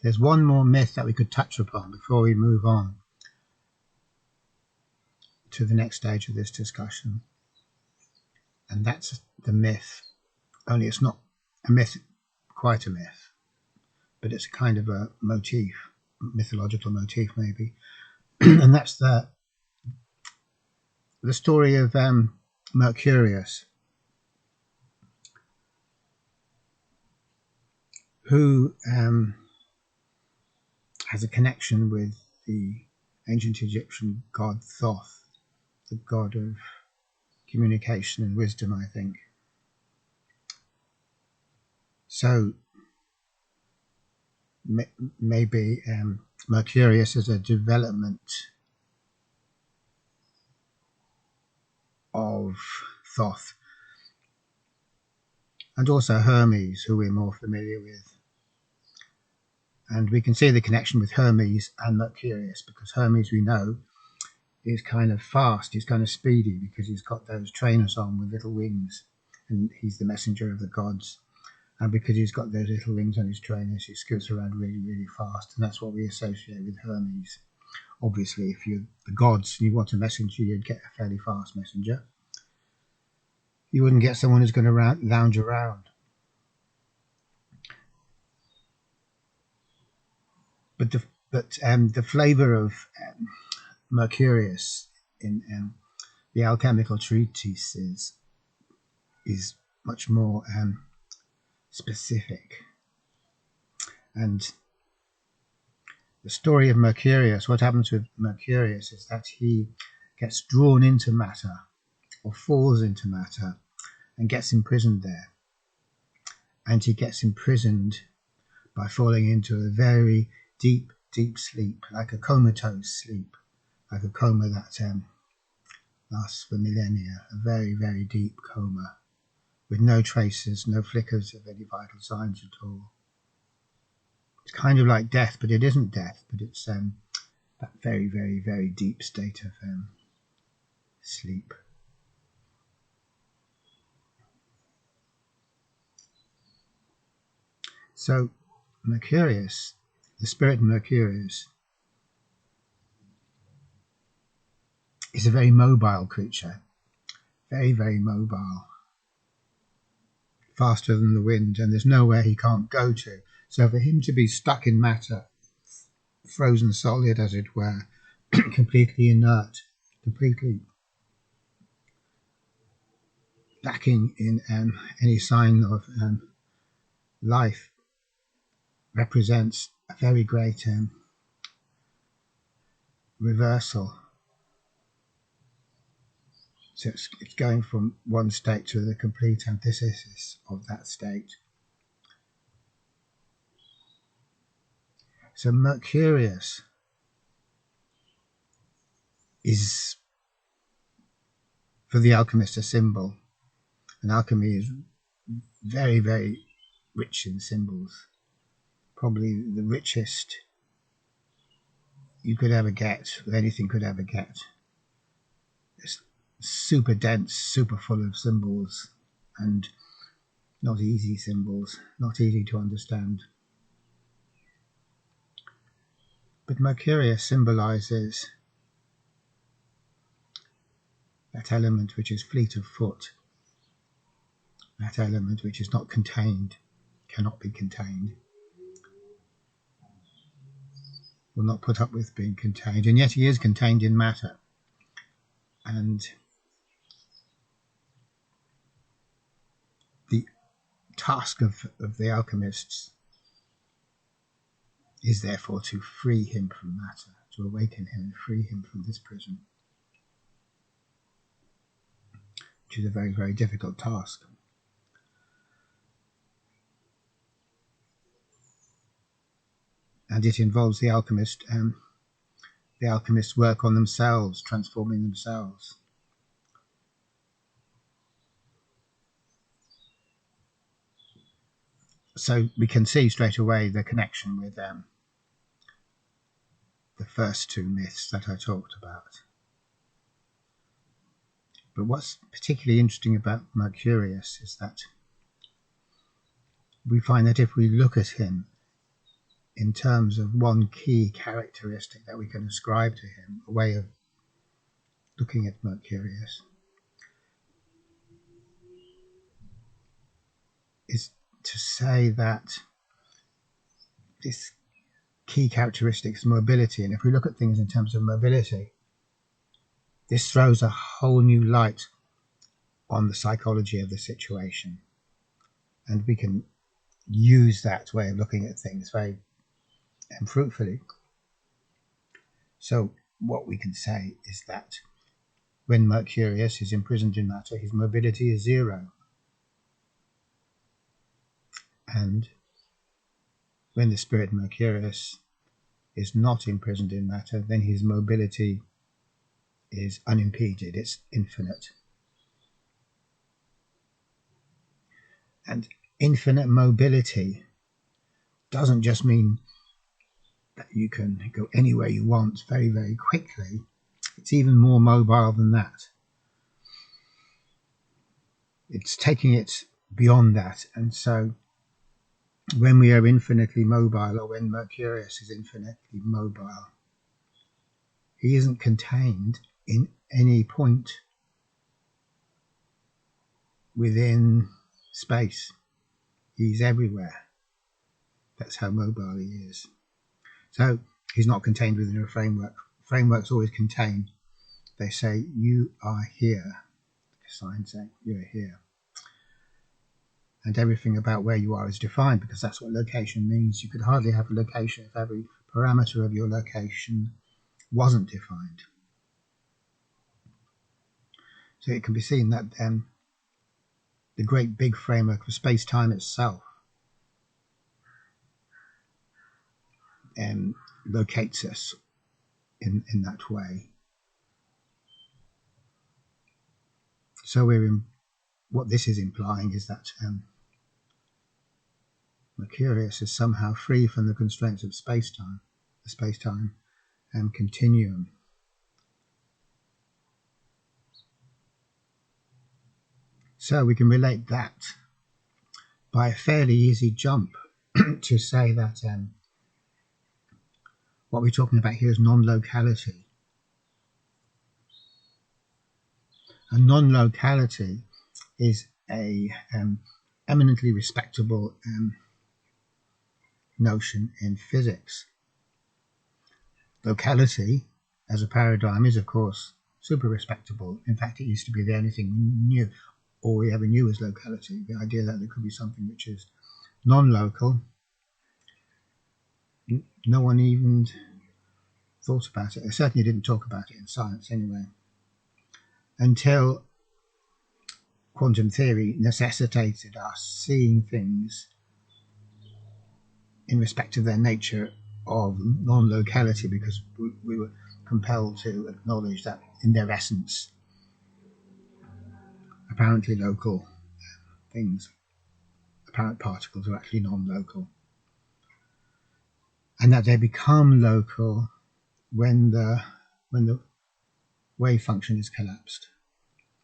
There's one more myth that we could touch upon before we move on to the next stage of this discussion, and that's the myth, only it's not a myth, quite a myth, but it's a kind of a motif, mythological motif maybe, and that's the story of Mercurius, who has a connection with the ancient Egyptian god Thoth, the god of communication and wisdom, I think. So maybe Mercurius is a development of Thoth, and also Hermes, who we're more familiar with. And we can see the connection with Hermes and Mercurius, because Hermes, we know, is kind of fast, he's kind of speedy, because he's got those trainers on with little wings, and he's the messenger of the gods. And because he's got those little wings on his trainers, he scoots around really, really fast, and that's what we associate with Hermes. Obviously, if you're the gods and you want a messenger, you'd get a fairly fast messenger. You wouldn't get someone who's going to lounge around. But the flavour of Mercurius in the alchemical treatises is much more specific. And the story of Mercurius, what happens with Mercurius is that he gets drawn into matter, or falls into matter, and gets imprisoned there. And he gets imprisoned by falling into a very deep, deep sleep, like a comatose sleep, like a coma that lasts for millennia, a very, very deep coma, with no traces, no flickers of any vital signs at all. It's kind of like death, but it isn't death, but it's that very, very, very deep state of sleep. So Mercurius, the spirit Mercurius, is a very mobile creature, very, very mobile, faster than the wind, and there's nowhere he can't go to. So for him to be stuck in matter, frozen solid as it were, completely inert, completely lacking in any sign of life, represents a very great reversal. So it's going from one state to the complete antithesis of that state. So Mercurius is, for the alchemist, a symbol. And alchemy is very, very rich in symbols. Probably the richest you could ever get, or anything could ever get. It's super dense, super full of symbols, and not easy symbols, not easy to understand. But Mercurius symbolizes that element which is fleet of foot, that element which is not contained, cannot be contained, will not put up with being contained, and yet he is contained in matter. And the task of the alchemists is therefore to free him from matter, to awaken him and free him from this prison, which is a very, very difficult task. And it involves the alchemists work on themselves, transforming themselves. So we can see straight away the connection with the first two myths that I talked about. But what's particularly interesting about Mercurius is that we find that if we look at him in terms of one key characteristic that we can ascribe to him, a way of looking at Mercurius, is to say that this key characteristic is mobility. And if we look at things in terms of mobility, this throws a whole new light on the psychology of the situation. And we can use that way of looking at things very fruitfully. So what we can say is that when Mercurius is imprisoned in matter, his mobility is 0. And when the spirit Mercurius is not imprisoned in matter, then his mobility is unimpeded, it's infinite. And infinite mobility doesn't just mean that you can go anywhere you want very, very quickly. It's even more mobile than that. It's taking it beyond that. And so when we are infinitely mobile, or when Mercurius is infinitely mobile, he isn't contained in any point within space. He's everywhere. That's how mobile he is. So he's not contained within a framework. Frameworks always contain. They say, you are here. The sign saying, you're here. And everything about where you are is defined, because that's what location means. You could hardly have a location if every parameter of your location wasn't defined. So it can be seen that the great big framework of space-time itself locates us in that way. So what this is implying is that Mercurius is somehow free from the constraints of space-time, the space-time continuum. So we can relate that by a fairly easy jump to say that what we're talking about here is non-locality. And non-locality is a eminently respectable notion in physics. Locality as a paradigm is, of course, super respectable. In fact, it used to be the only thing we knew, or we ever knew, as locality. The idea that there could be something which is non-local, no one even thought about it. They certainly didn't talk about it in science anyway, until quantum theory necessitated us seeing things in respect of their nature of non-locality, because we were compelled to acknowledge that in their essence, apparently local things, apparent particles, are actually non-local, and that they become local when the wave function is collapsed,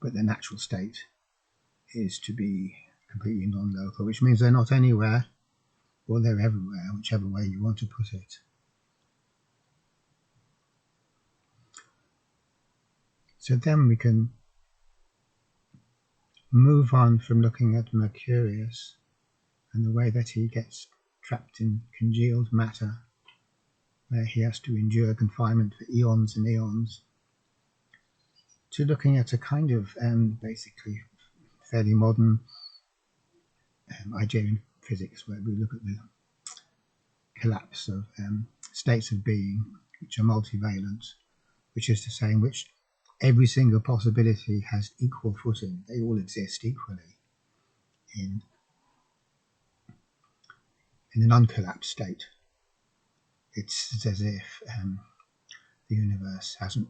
but the natural state is to be completely non-local, which means they're not anywhere, or they're everywhere, whichever way you want to put it. So then we can move on from looking at Mercurius and the way that he gets trapped in congealed matter, where he has to endure confinement for eons and eons, to looking at a kind of basically fairly modern idea in physics, where we look at the collapse of states of being which are multivalent, which is to say in which every single possibility has equal footing. They all exist equally in an uncollapsed state. It's as if the universe hasn't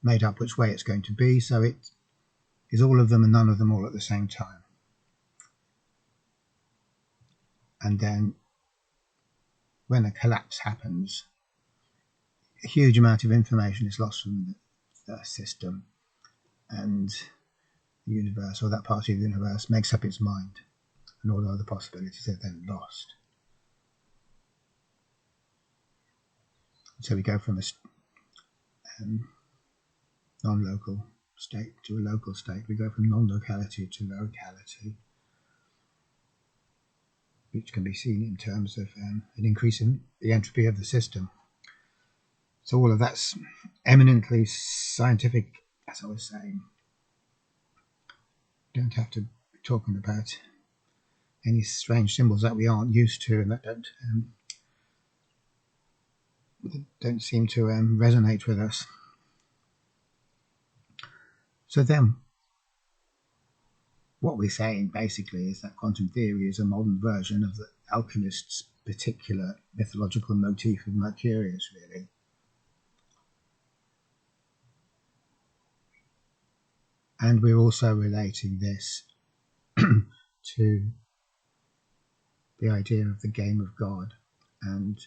made up which way it's going to be, so it is all of them and none of them all at the same time. And then when a collapse happens, a huge amount of information is lost from the system, and the universe, or that part of the universe, makes up its mind, and all other possibilities are then lost. So we go from a non-local state to a local state. We go from non-locality to locality, which can be seen in terms of an increase in the entropy of the system. So all of that's eminently scientific, as I was saying. Don't have to be talking about any strange symbols that we aren't used to and that don't seem to resonate with us. So then, what we're saying basically is that quantum theory is a modern version of the alchemist's particular mythological motif of Mercurius, really. And we're also relating this to the idea of the game of God and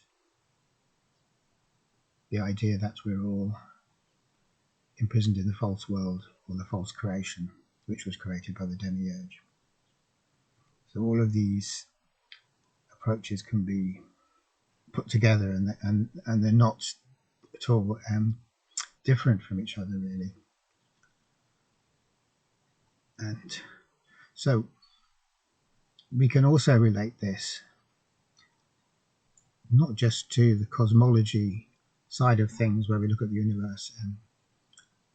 the idea that we're all imprisoned in the false world or the false creation, which was created by the demiurge. So all of these approaches can be put together, and they're not at all different from each other, really. And so we can also relate this not just to the cosmology side of things, where we look at the universe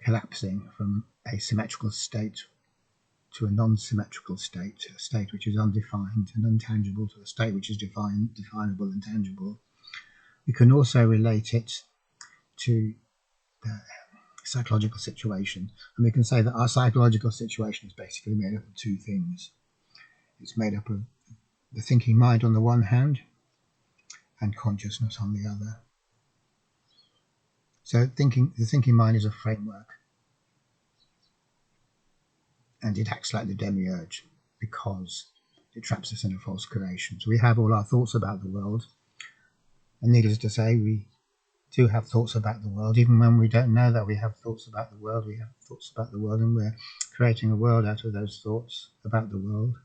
collapsing from a symmetrical state to a non-symmetrical state, a state which is undefined and untangible, to a state which is definable and tangible. We can also relate it to the psychological situation, and we can say that our psychological situation is basically made up of two things. It's made up of the thinking mind on the one hand and consciousness on the other. So the thinking mind is a framework, and it acts like the demiurge because it traps us in a false creation. So we have all our thoughts about the world, and needless to say, we do have thoughts about the world. Even when we don't know that we have thoughts about the world, we have thoughts about the world, and we're creating a world out of those thoughts about the world.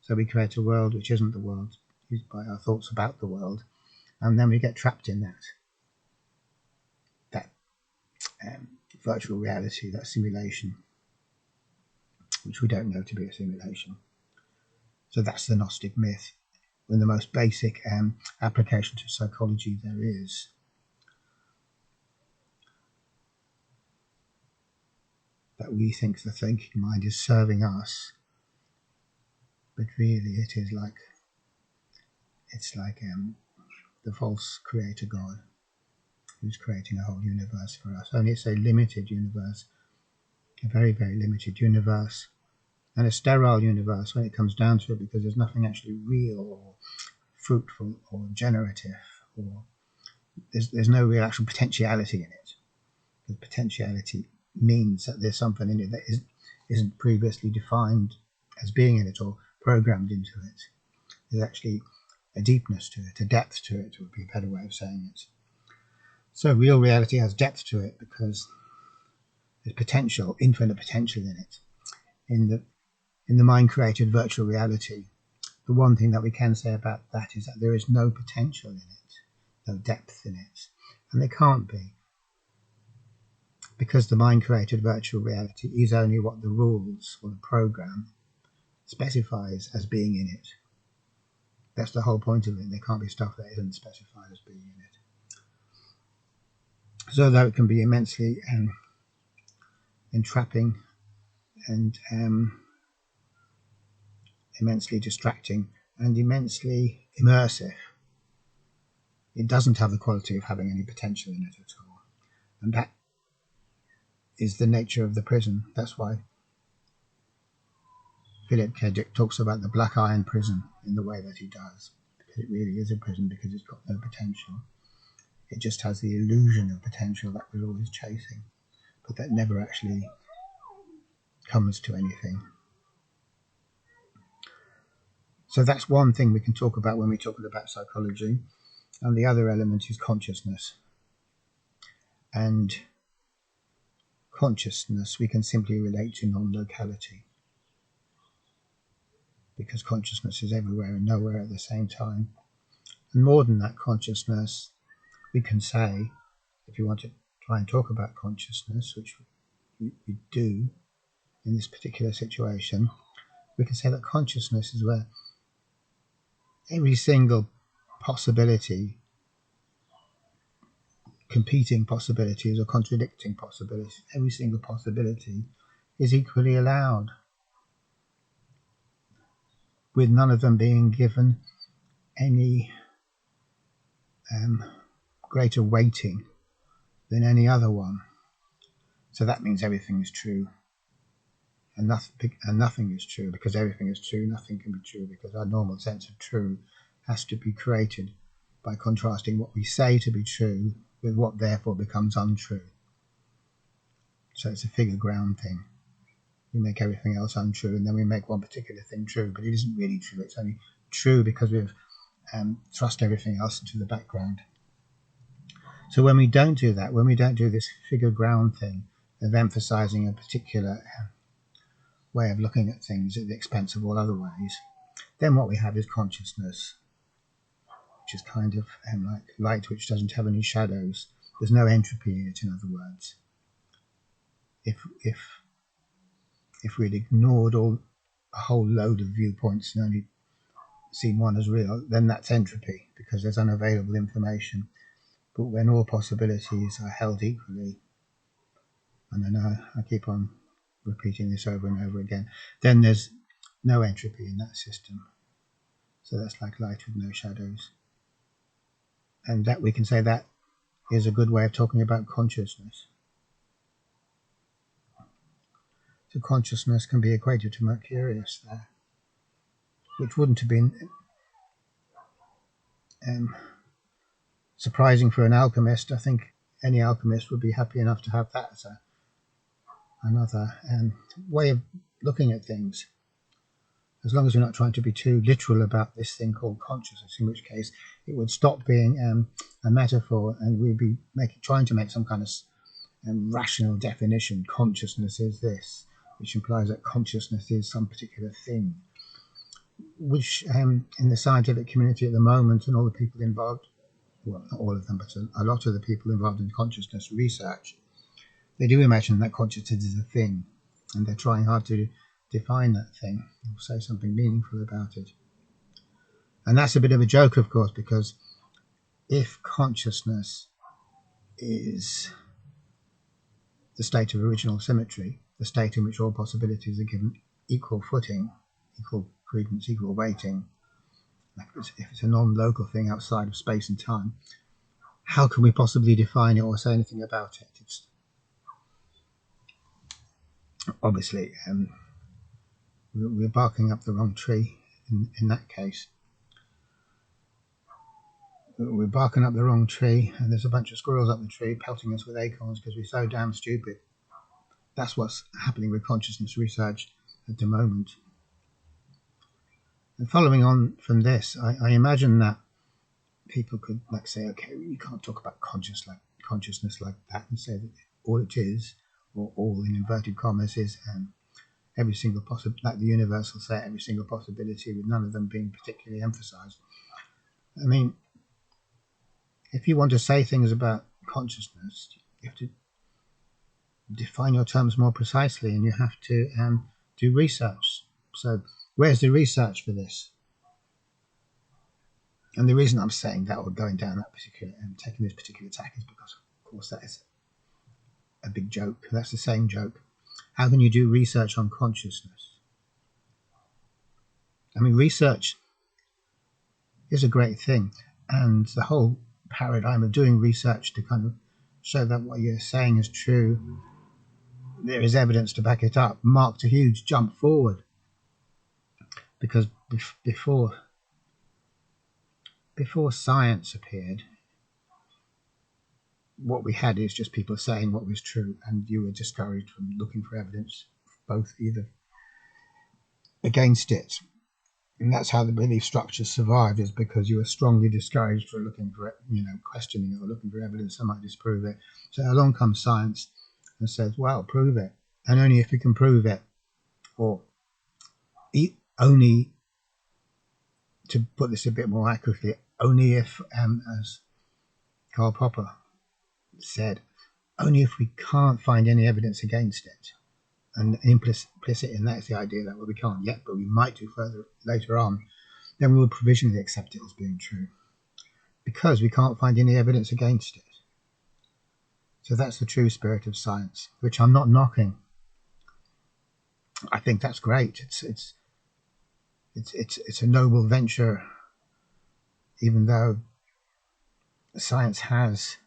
So we create a world which isn't the world, used by our thoughts about the world, and then we get trapped in that virtual reality, that simulation, which we don't know to be a simulation. So that's the Gnostic myth, and the most basic application to psychology there is. That we think the thinking mind is serving us, but really it is like the false creator God who's creating a whole universe for us. Only it's a limited universe, a very, very limited universe, and a sterile universe when it comes down to it, because there's nothing actually real or fruitful or generative, or there's no real actual potentiality in it. The potentiality means that there's something in it that isn't previously defined as being in it or programmed into it. There's actually a deepness to it, a depth to it, would be a better way of saying it. So real reality has depth to it because there's potential, infinite potential in it. In the mind-created virtual reality, the one thing that we can say about that is that there is no potential in it, no depth in it, and there can't be, because the mind-created virtual reality is only what the rules or the program specifies as being in it. That's the whole point of it. There can't be stuff that isn't specified as being in it. So though it can be immensely entrapping and immensely distracting and immensely immersive, it doesn't have the quality of having any potential in it at all. And that is the nature of the prison. That's why Philip K. Dick talks about the black iron prison in the way that he does, because it really is a prison, because it's got no potential. It just has the illusion of potential that we're always chasing, but that never actually comes to anything. So that's one thing we can talk about when we're talking about psychology. And the other element is consciousness. And consciousness we can simply relate to non-locality, because consciousness is everywhere and nowhere at the same time. And more than that, consciousness, we can say, if you want to try and talk about consciousness, which we do in this particular situation, we can say that consciousness is where every single possibility, competing possibilities or contradicting possibilities, every single possibility is equally allowed, with none of them being given any greater weighting than any other one. So that means everything is true, and nothing is true. Because everything is true, nothing can be true, because our normal sense of true has to be created by contrasting what we say to be true with what therefore becomes untrue. So it's a figure ground thing. We make everything else untrue, and then we make one particular thing true, but it isn't really true. It's only true because we've thrust everything else into the background. So when we don't do that, when we don't do this figure ground thing of emphasizing a particular way of looking at things at the expense of all other ways, then what we have is consciousness, which is kind of like light which doesn't have any shadows. There's no entropy in it, in other words. If we'd ignored a whole load of viewpoints and only seen one as real, then that's entropy, because there's unavailable information. But when all possibilities are held equally, and I know I keep on repeating this over and over again, then there's no entropy in that system. So that's like light with no shadows. And that we can say that is a good way of talking about consciousness. So consciousness can be equated to Mercurius there, which wouldn't have been surprising for an alchemist. I think any alchemist would be happy enough to have that as another way of looking at things, as long as we're not trying to be too literal about this thing called consciousness, in which case it would stop being a metaphor, and we'd be trying to make some kind of rational definition. Consciousness is this, which implies that consciousness is some particular thing, which in the scientific community at the moment, and all the people involved, well, not all of them, but a lot of the people involved in consciousness research, they do imagine that consciousness is a thing, and they're trying hard to define that thing or say something meaningful about it. And that's a bit of a joke, of course, because if consciousness is the state of original symmetry, the state in which all possibilities are given equal footing, equal credence, equal weighting, if it's a non-local thing outside of space and time, how can we possibly define it or say anything about it? It's obviously we're barking up the wrong tree in that case. We're barking up the wrong tree, and there's a bunch of squirrels up the tree pelting us with acorns because we're so damn stupid. That's what's happening with consciousness research at the moment. And following on from this, I imagine that people could say, okay, you can't talk about consciousness like that, and say that all it is, or all in inverted commas, is every single like the universal set, every single possibility, with none of them being particularly emphasized. I mean, if you want to say things about consciousness, you have to define your terms more precisely, and you have to do research. So where's the research for this? And the reason I'm saying that, or going down that particular taking this particular tack, is because, of course, that is a big joke. That's the same joke. How can you do research on consciousness? I mean, research is a great thing, and the whole paradigm of doing research to kind of show that what you're saying is true, there is evidence to back it up, marked a huge jump forward. Because before science appeared, what we had is just people saying what was true, and you were discouraged from looking for evidence, both either against it. And that's how the belief structure survived, is because you were strongly discouraged for looking for it, questioning it or looking for evidence that might disprove it. So along comes science and says, well, prove it. And only if you can prove it, or only, to put this a bit more accurately, only if, as Karl Popper said, only if we can't find any evidence against it. And implicit in that is the idea that, well, we can't yet, but we might do further later on, then we will provisionally accept it as being true, because we can't find any evidence against it. So that's the true spirit of science, which I'm not knocking. I think that's great. It's a noble venture, even though science has,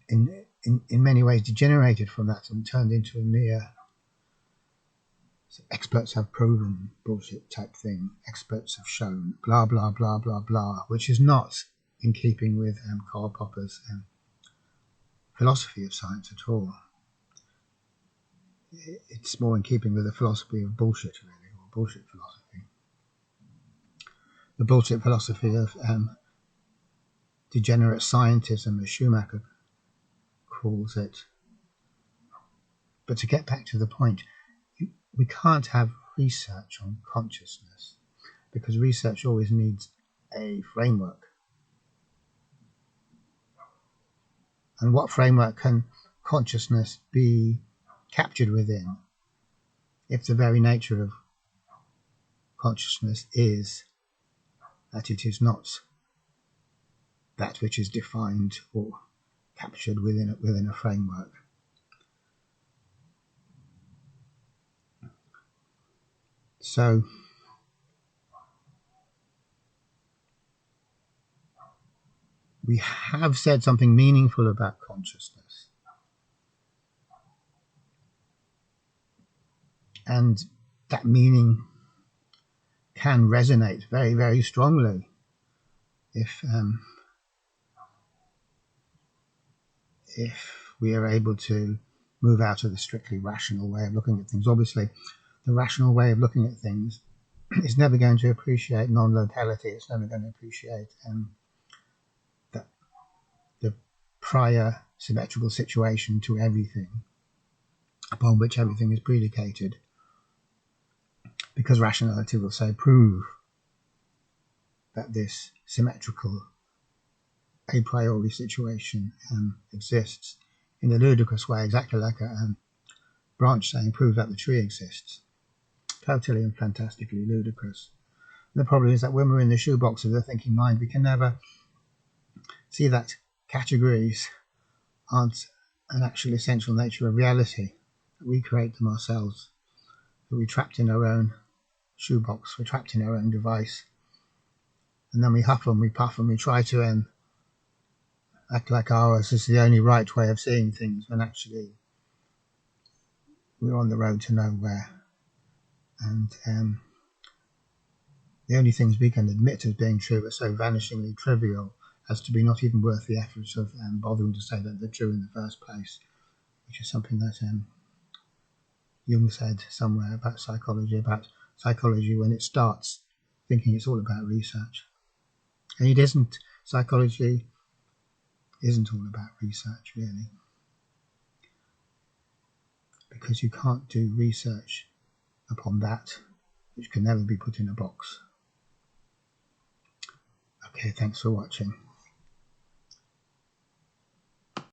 in many ways, degenerated from that and turned into a mere experts have proven bullshit type thing. Experts have shown blah blah blah blah blah, which is not in keeping with Karl Popper's philosophy of science at all. It's more in keeping with the philosophy of bullshit, really, or bullshit philosophy. The bullshit philosophy of degenerate scientism, as Schumacher calls it. But to get back to the point, we can't have research on consciousness, because research always needs a framework. And what framework can consciousness be captured within if the very nature of consciousness is that it is not that which is defined or captured within a framework? So we have said something meaningful about consciousness, and that meaning can resonate very, very strongly if we are able to move out of the strictly rational way of looking at things. Obviously, the rational way of looking at things is never going to appreciate non-locality. It's never going to appreciate the prior symmetrical situation to everything upon which everything is predicated, because rationality will say, prove that this symmetrical a priori situation exists in a ludicrous way, exactly like a branch saying, prove that the tree exists. Totally and fantastically ludicrous. And the problem is that when we're in the shoebox of the thinking mind, we can never see that categories aren't an actual essential nature of reality, that we create them ourselves, that we're trapped in our own shoebox, we're trapped in our own device, and then we huff and we puff and we try to act like ours is the only right way of seeing things, when actually we're on the road to nowhere. And the only things we can admit as being true are so vanishingly trivial as to be not even worth the effort of bothering to say that they're true in the first place, which is something that Jung said somewhere about psychology when it starts thinking it's all about research. And it isn't. Psychology isn't all about research, really, because you can't do research upon that which can never be put in a box. Okay, thanks for watching.